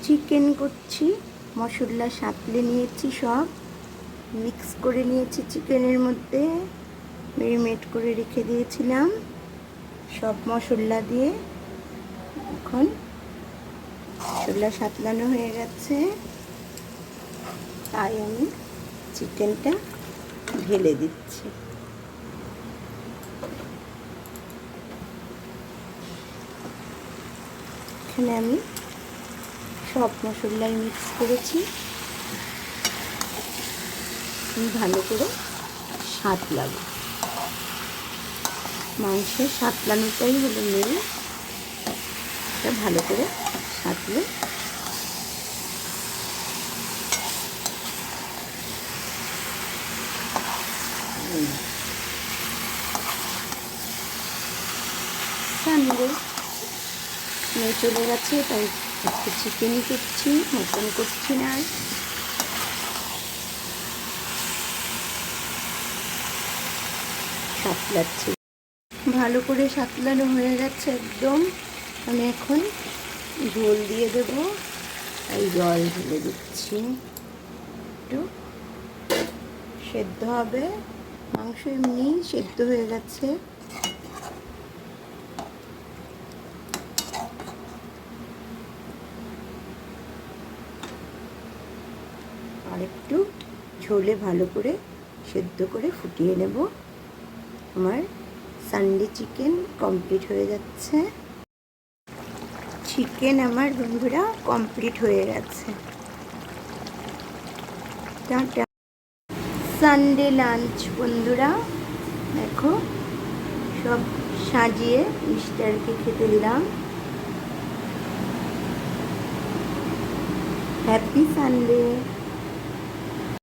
Chicken করছি, মশলা সাঁতলে নিয়েছি, সব মিক্স করে নিয়েছি চিকেনের মধ্যে, ম্যারিনেট করে রেখে দিয়েছিলাম সব মশলা দিয়ে। এখন মশলা সাঁতলানো হয়ে গেছে, তাই আমি চিকেনটা ঢেলে দিচ্ছি। এখানে আমি সব মশলাই মিক্স করেছি, ভালো করে সাঁতলাবো। মাংসের সাঁতলানোটাই হলো মেন, এটা ভালো করে সাঁতলে সানডে মেয়ে চলে গেছে, তাই একটু চিকেনই করছি, মটন করছি না। সাঁতলাচ্ছি, ভালো করে সাঁতলানো হয়ে গেছে একদম। আমি এখন ঝোল দিয়ে দেবো, তাই জল ঢেলে দিচ্ছি। একটু সেদ্ধ হবে, মাংস এমনি সেদ্ধ হয়ে গেছে। আর একটু ঝোলে ভালো করে সেদ্ধ করে ফুটিয়ে নেব। আমার সানডে চিকেন কমপ্লিট হয়ে যাচ্ছে। চিকেন আমার বন্ধুরা কমপ্লিট হয়ে গেছে। টাটা। সানডে লাঞ্চ বন্ধুরা, দেখো সব সাজিয়ে মিস্টারকে খেতে দিলাম। Happy Sunday.